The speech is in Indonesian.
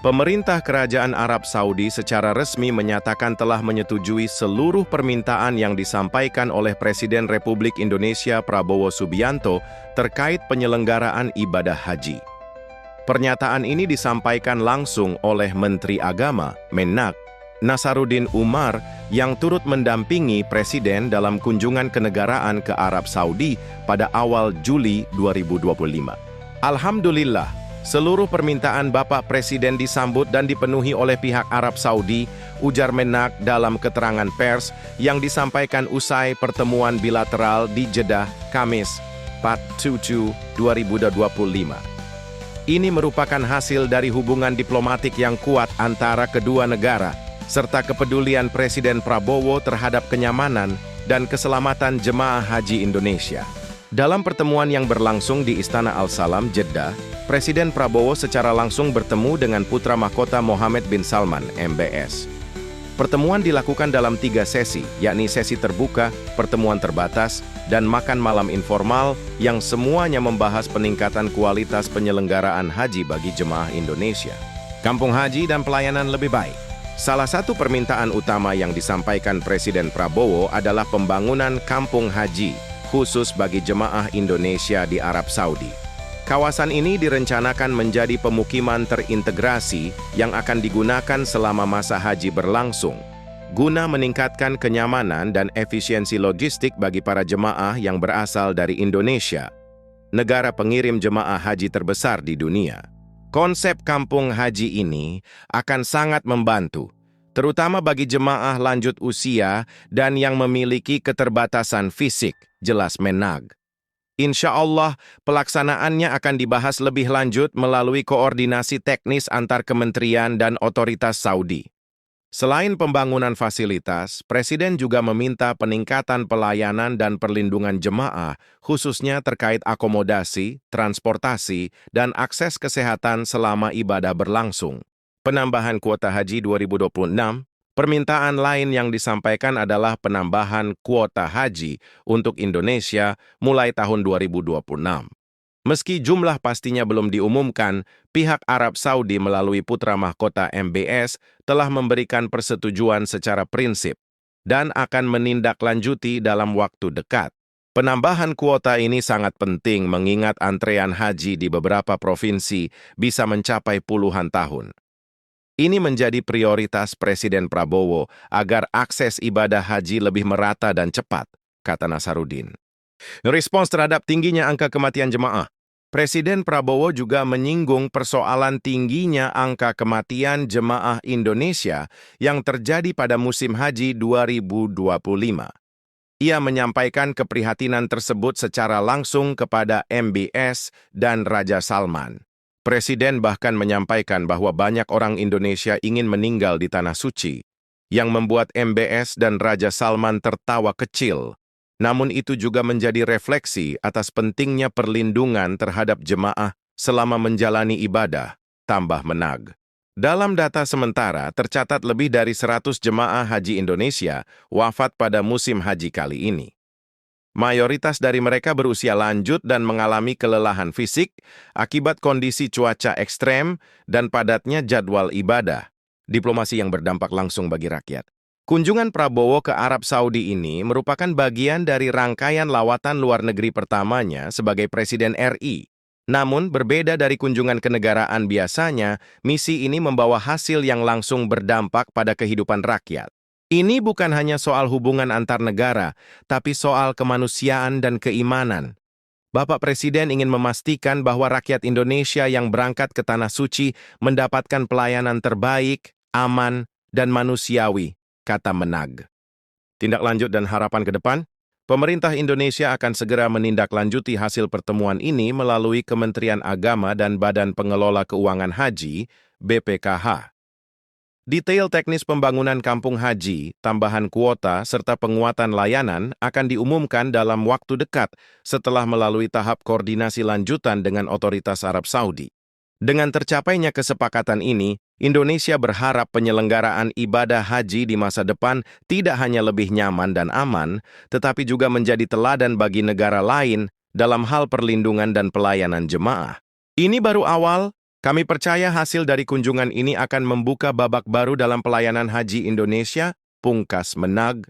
Pemerintah Kerajaan Arab Saudi secara resmi menyatakan telah menyetujui seluruh permintaan yang disampaikan oleh Presiden Republik Indonesia Prabowo Subianto terkait penyelenggaraan ibadah haji. Pernyataan ini disampaikan langsung oleh Menteri Agama, Menak, Nasaruddin Umar, yang turut mendampingi Presiden dalam kunjungan kenegaraan ke Arab Saudi pada awal Juli 2025. Alhamdulillah, seluruh permintaan Bapak Presiden disambut dan dipenuhi oleh pihak Arab Saudi, ujar Menak dalam keterangan pers yang disampaikan usai pertemuan bilateral di Jeddah, Kamis, 4/7/2025. Ini merupakan hasil dari hubungan diplomatik yang kuat antara kedua negara, serta kepedulian Presiden Prabowo terhadap kenyamanan dan keselamatan jemaah haji Indonesia. Dalam pertemuan yang berlangsung di Istana Al-Salam, Jeddah, Presiden Prabowo secara langsung bertemu dengan putra mahkota Mohammed bin Salman, MBS. Pertemuan dilakukan dalam 3 sesi, yakni sesi terbuka, pertemuan terbatas, dan makan malam informal yang semuanya membahas peningkatan kualitas penyelenggaraan haji bagi jemaah Indonesia. Kampung haji dan pelayanan lebih baik. Salah satu permintaan utama yang disampaikan Presiden Prabowo adalah pembangunan kampung haji, khusus bagi jemaah Indonesia di Arab Saudi. Kawasan ini direncanakan menjadi pemukiman terintegrasi yang akan digunakan selama masa haji berlangsung, guna meningkatkan kenyamanan dan efisiensi logistik bagi para jemaah yang berasal dari Indonesia, negara pengirim jemaah haji terbesar di dunia. Konsep kampung haji ini akan sangat membantu, terutama bagi jemaah lanjut usia dan yang memiliki keterbatasan fisik, jelas Menag. Insya Allah, pelaksanaannya akan dibahas lebih lanjut melalui koordinasi teknis antar kementerian dan otoritas Saudi. Selain pembangunan fasilitas, Presiden juga meminta peningkatan pelayanan dan perlindungan jemaah, khususnya terkait akomodasi, transportasi, dan akses kesehatan selama ibadah berlangsung. Penambahan kuota haji 2026, permintaan lain yang disampaikan adalah penambahan kuota haji untuk Indonesia mulai tahun 2026. Meski jumlah pastinya belum diumumkan, pihak Arab Saudi melalui putra mahkota MBS telah memberikan persetujuan secara prinsip dan akan menindaklanjuti dalam waktu dekat. Penambahan kuota ini sangat penting mengingat antrean haji di beberapa provinsi bisa mencapai puluhan tahun. Ini menjadi prioritas Presiden Prabowo agar akses ibadah haji lebih merata dan cepat, kata Nasaruddin. Respons terhadap tingginya angka kematian jemaah, Presiden Prabowo juga menyinggung persoalan tingginya angka kematian jemaah Indonesia yang terjadi pada musim haji 2025. Ia menyampaikan keprihatinan tersebut secara langsung kepada MBS dan Raja Salman. Presiden bahkan menyampaikan bahwa banyak orang Indonesia ingin meninggal di Tanah Suci, yang membuat MBS dan Raja Salman tertawa kecil. Namun itu juga menjadi refleksi atas pentingnya perlindungan terhadap jemaah selama menjalani ibadah, tambah Menag. Dalam data sementara, tercatat lebih dari 100 jemaah haji Indonesia wafat pada musim haji kali ini. Mayoritas dari mereka berusia lanjut dan mengalami kelelahan fisik akibat kondisi cuaca ekstrem dan padatnya jadwal ibadah, diplomasi yang berdampak langsung bagi rakyat. Kunjungan Prabowo ke Arab Saudi ini merupakan bagian dari rangkaian lawatan luar negeri pertamanya sebagai Presiden RI. Namun, berbeda dari kunjungan kenegaraan biasanya, misi ini membawa hasil yang langsung berdampak pada kehidupan rakyat. Ini bukan hanya soal hubungan antar negara, tapi soal kemanusiaan dan keimanan. Bapak Presiden ingin memastikan bahwa rakyat Indonesia yang berangkat ke Tanah Suci mendapatkan pelayanan terbaik, aman, dan manusiawi, kata Menag. Tindak lanjut dan harapan ke depan, pemerintah Indonesia akan segera menindaklanjuti hasil pertemuan ini melalui Kementerian Agama dan Badan Pengelola Keuangan Haji, BPKH. Detail teknis pembangunan kampung haji, tambahan kuota, serta penguatan layanan akan diumumkan dalam waktu dekat setelah melalui tahap koordinasi lanjutan dengan otoritas Arab Saudi. Dengan tercapainya kesepakatan ini, Indonesia berharap penyelenggaraan ibadah haji di masa depan tidak hanya lebih nyaman dan aman, tetapi juga menjadi teladan bagi negara lain dalam hal perlindungan dan pelayanan jemaah. Ini baru awal, Kami percaya hasil dari kunjungan ini akan membuka babak baru dalam pelayanan haji Indonesia, pungkas Menag.